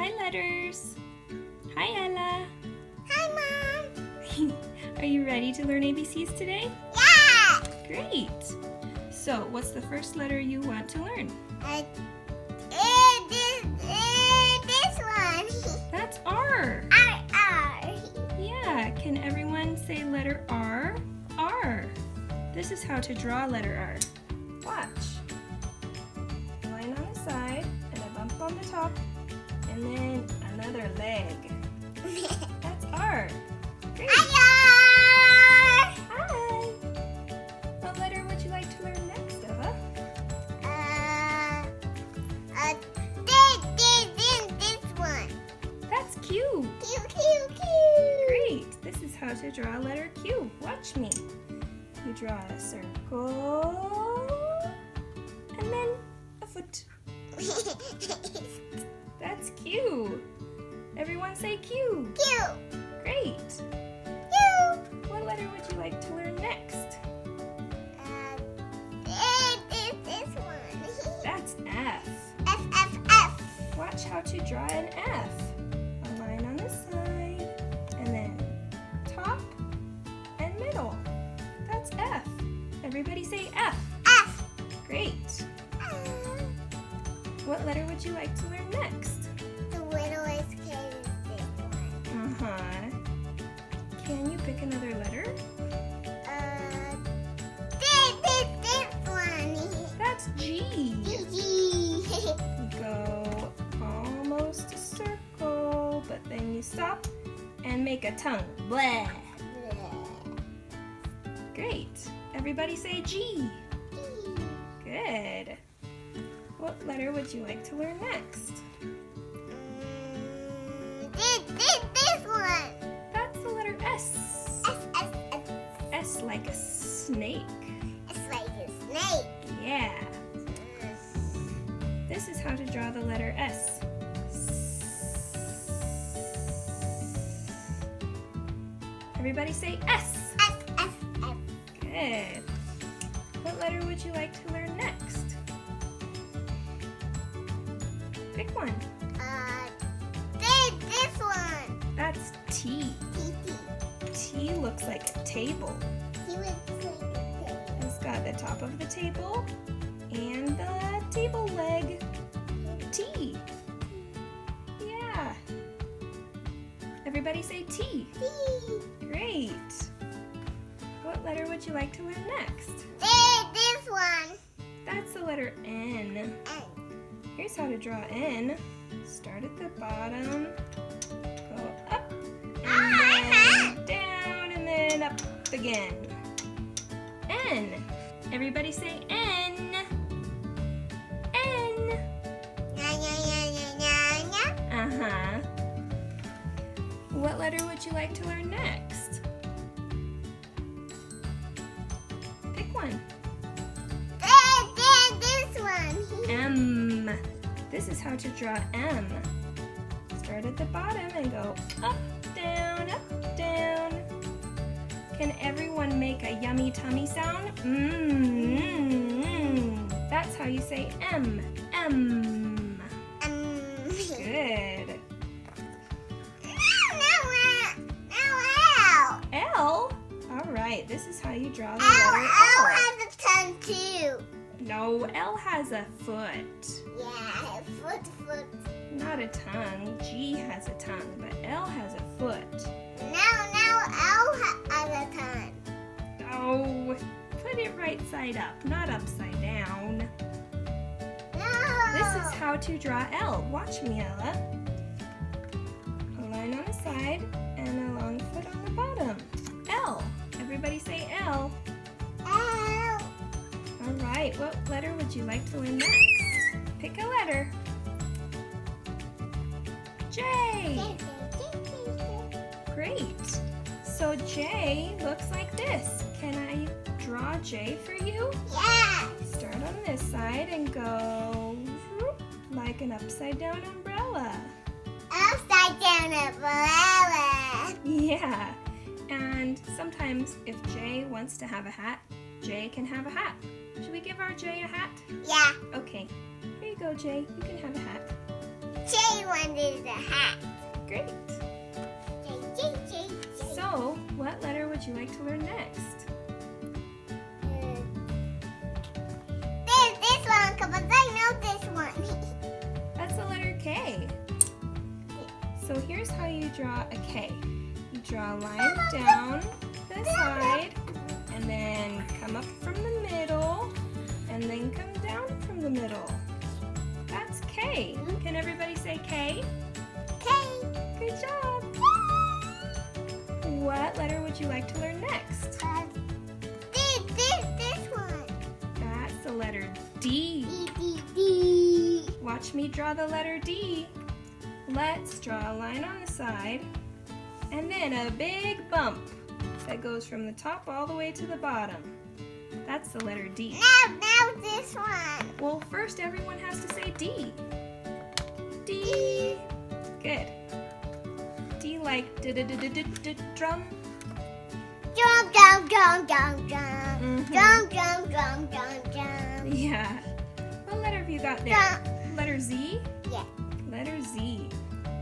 Hi, letters. Hi, Ella. Hi, Mom. Are you ready to learn ABCs today? Yeah. Great. So, what's the first letter you want to learn? This one. That's R. R. Yeah, can everyone say letter R? R. This is how to draw letter R. Watch. A line on the side, and a bump on the top, and then another leg. That's R. Great. Hi. Hi. What letter would you like to learn next, Ella? This one. That's Q. Q. Great. This is how to draw letter Q. Watch me. You draw a circle, and then a foot. That's Q. Everyone say Q. Q. Great. Q. What letter would you like to learn next? This one. That's F. F. Watch how to draw an F. A line on the side, and then top and middle. That's F. Everybody say F. F. Great. What letter would you like to learn next? The littlest kid is this one. Uh-huh. Can you pick another letter? This one. That's G. G. Go almost a circle, but then you stop and make a tongue. Blah. Great. Everybody say G. Good. What letter would you like to learn next? This one. That's the letter S. S. S like a snake. It's like a snake. Yeah. This is how to draw the letter S. Everybody say S. F. Good. What letter would you like to learn next? Pick one. This one. That's T. T looks like a table. He looks like a It's got the top of the table and the table leg. T. Yeah. Everybody say T. Great. What letter would you like to learn next? This one. That's the letter N. Here's how to draw N. Start at the bottom, go up, and then down, and then up again. N. Everybody say N. N. Uh-huh. What letter would you like to learn next? Pick one. This one. M. This is how to draw M. Start at the bottom and go up, down, up, down. Can everyone make a yummy tummy sound? That's how you say M. M. Good. Now L? All right, this is how you draw the L letter L. has a tongue too. No, L has a foot. Yeah, foot. Not a tongue. G has a tongue, but L has a foot. Now L has a tongue. Oh, put it right side up, not upside down. No. This is how to draw L. Watch me, Ella. A line on the side and a long foot on the bottom. L. Everybody say L. L. All right, what letter would you like to learn next? Pick a letter. J. Great. So J looks like this. Can I draw J for you? Yeah. Start on this side and go like an upside down umbrella. Upside down umbrella. Yeah. And sometimes if Jay wants to have a hat, Jay can have a hat. Should we give our Jay a hat? Yeah. Okay. Here you go, Jay. You can have a hat. Jay wanted that. Great. So, what letter would you like to learn next? This one, because I know this one. That's the letter K. So here's how you draw a K. You draw a line down the side, and then come up from the middle, and then come down from the middle. That's K. Can everybody say K? K. Good job. What letter would you like to learn next? This one. That's the letter D. D. Watch me draw the letter D. Let's draw a line on the side, and then a big bump that goes from the top all the way to the bottom. That's the letter D. Now this one. Well, first everyone has to say D. D. Good. D like drum. Drum, drum, drum, drum, drum. Mhm. Drum, drum, drum, drum, drum. Yeah. What letter have you got there? Drum. Letter Z? Yeah. Letter Z.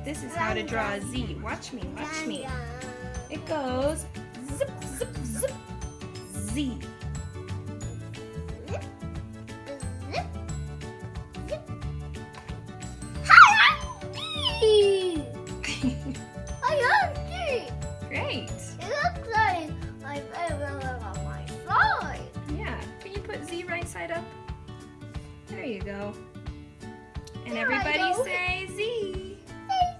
This is how to draw a Z. Watch me, watch me. Drum, It goes zip, zip, zip, Z. Zip, zip, zip. Hi, I'm D. I am D. Great. It looks like I'm on my side. Yeah. Can you put Z right side up? There you go. And There I everybody go. say Z.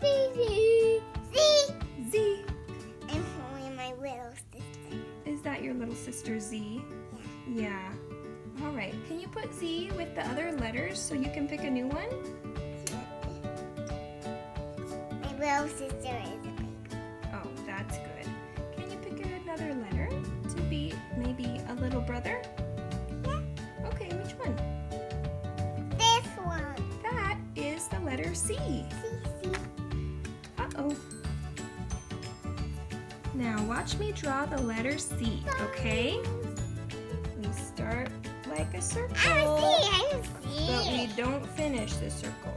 Z. Z. I'm only my little sister. Is that your little sister Z? Yeah. All right. Can you put Z with the other letters so you can pick a new one? My little sister is a baby. Oh, that's good. Can you pick another letter to be maybe a little brother? Yeah. Okay, which one? This one. That is the letter C. C. Uh-oh. Now watch me draw the letter C, okay? We start like a circle, I'm but C. we don't finish the circle.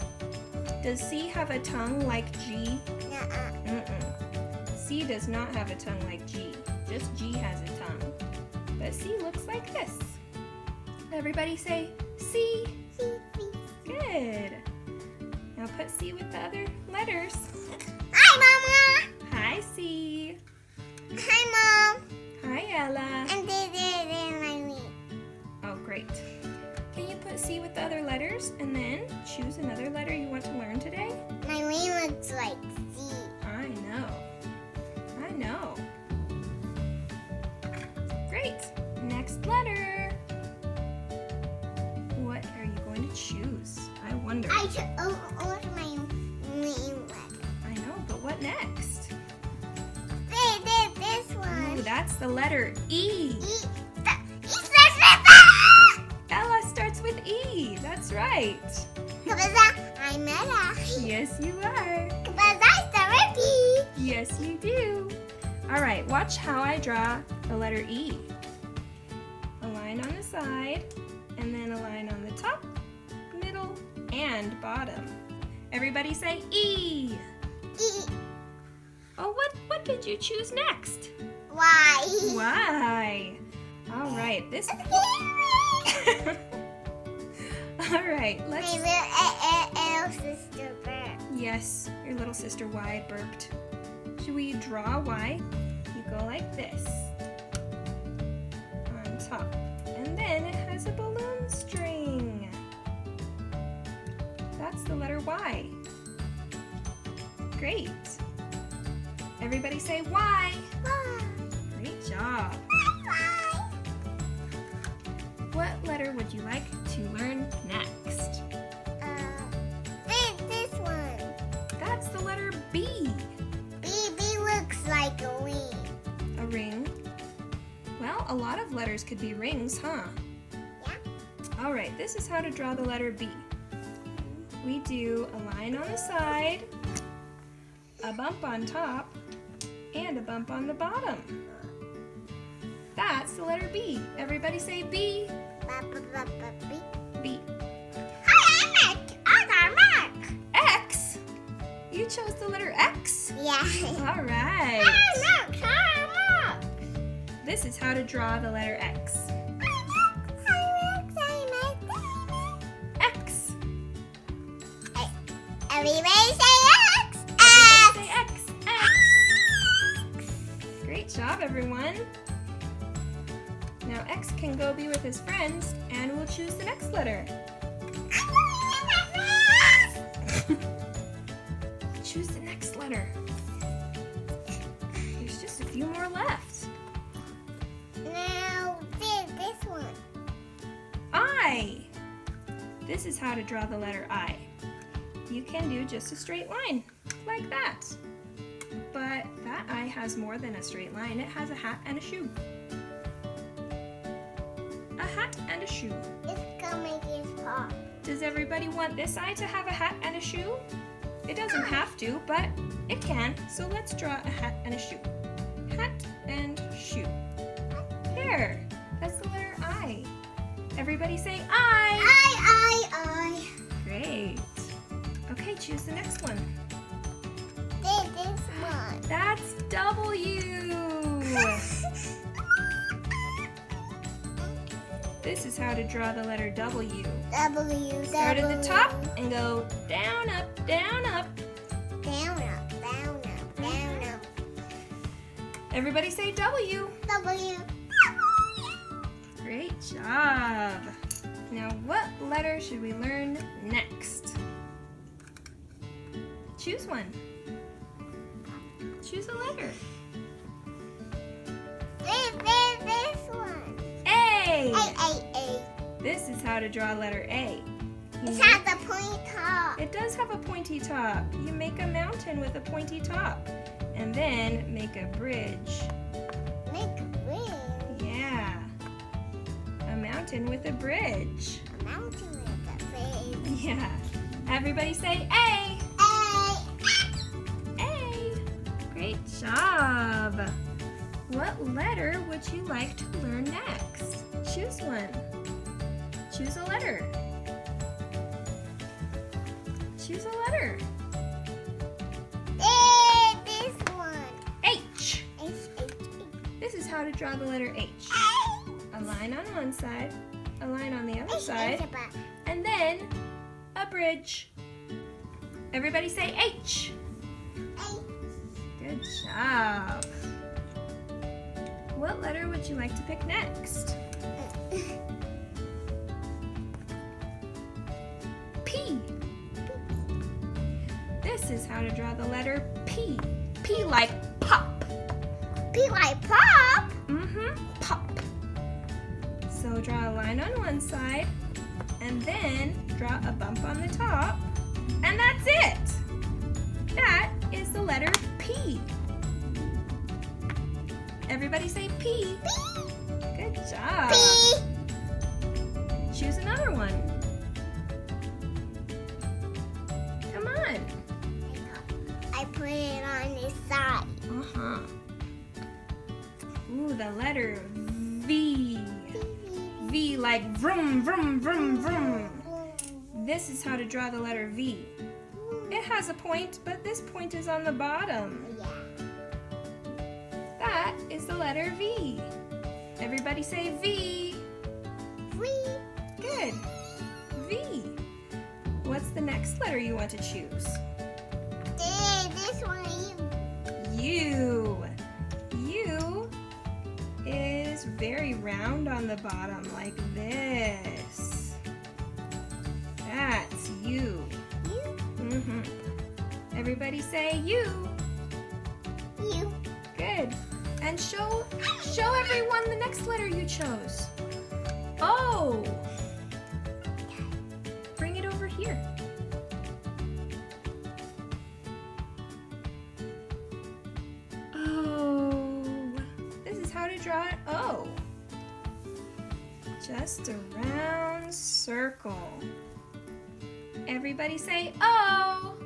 Does C have a tongue like G? Nuh-uh. Mm-mm. C does not have a tongue like G. Just G has a tongue. But C looks like this. Everybody say C. C. Good. Now put C with the other letters. Hi, Mama. Hi, C. Hi, Mom. Hi, Ella. And this my me. Oh, great. Can you put C with the other letters and then choose another letter you want to learn today? My me looks like C. I know. I know. Great. Next letter. What are you going to choose? I wonder. I should order my name letter. I know, but what next? This one. Ooh, that's the letter E. Ella starts with E. That's right. I'm Ella. Yes, you are. Because I start with E. Yes, you do. All right, watch how I draw the letter E. A line on the side, and then a line on the top, middle, and bottom. Everybody say E. E. Oh, what did you choose next? Y. Why? All right, this. All right, let's. My little sister bird. Yes, your little sister Y burped. Should we draw Y? You go like this on top, and then it has a balloon string. That's the letter Y. Great. Everybody say Y. Y. Great job. What letter would you like to learn next? This one. That's the letter B. B looks like a ring. A ring. Well, a lot of letters could be rings, huh? Yeah. All right, this is how to draw the letter B. We do a line on the side, a bump on top, and a bump on the bottom. That's the letter B. Everybody say B. B. B. Hi, I'm Mark. I'm Mark. X? You chose the letter X? Yeah. All right. Look. This is how to draw the letter X. X. Everybody say X. Everybody say X. X. Great job, everyone. Now X can go be with his friends, and we'll choose the next letter. Choose the next letter. There's just a few more left. Now this one. I. This is how to draw the letter I. You can do just a straight line, like that. But that I has more than a straight line. It has a hat and a shoe. A hat and a shoe. It's gonna make it pop. Does everybody want this eye to have a hat and a shoe? It doesn't have to, but it can. So let's draw a hat and a shoe. Hat and shoe. There. That's the letter I. Everybody say I. I. Great. Okay, choose the next one. This one. That's W. This is how to draw the letter W. W. Start at the top and go down, up, down, up. Down, up, down, up, down, up. Everybody say W. W. Great job. Now, what letter should we learn next? Choose one. Choose a letter. This one. A. A. This is how to draw letter A. It has a pointy top. It does have a pointy top. You make a mountain with a pointy top. And then make a bridge. Make a bridge. Yeah. A mountain with a bridge. A mountain with a bridge. Yeah. Everybody say A. A. A. Great job. What letter would you like to learn next? Choose one. Choose a letter. Choose a letter. This one. H. H. This is how to draw the letter H. A line on one side, a line on the other side, and then a bridge. Everybody say H. Good job. What letter would you like to pick next? P. This is how to draw the letter P. P like pop. P like pop. Pop. So draw a line on one side, and then draw a bump on the top, and that's it. That is the letter P. Everybody say P. Good job. P. Choose another one. Come on. I put it on this side. Uh-huh. Ooh, the letter V. V like vroom, vroom, vroom, vroom. This is how to draw the letter V. It has a point, but this point is on the bottom. Yeah. That is the letter V. Everybody say V. V. Good. V. What's the next letter you want to choose? This one. U. U is very round on the bottom, like this. That's U. Everybody say U. U. Good. And show everyone the next letter you chose. O. Bring it over here. O. This is how to draw an O. Just a round circle. Everybody say O.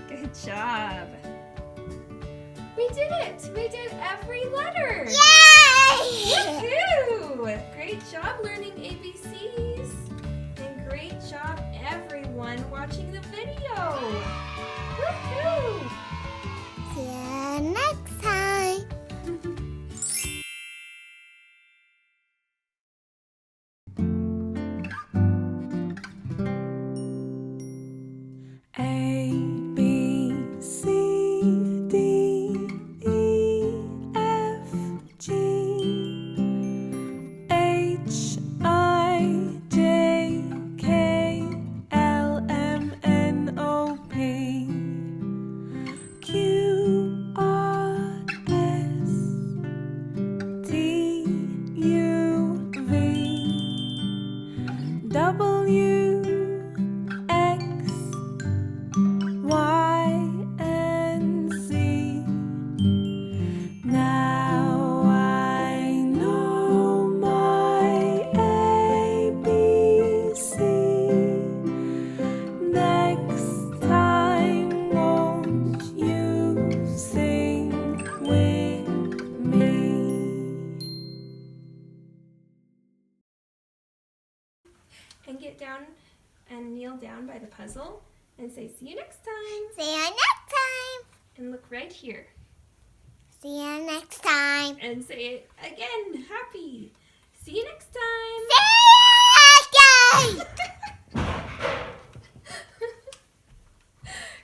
Good job. We did it! We did every letter! Yay! Woohoo! Great job learning ABCs! And great job everyone watching the video! down by the puzzle and say, see you next time. See you next time. And look right here. See you next time. And say it again, happy. See you next time. See you next time.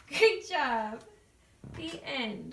Great job. The end.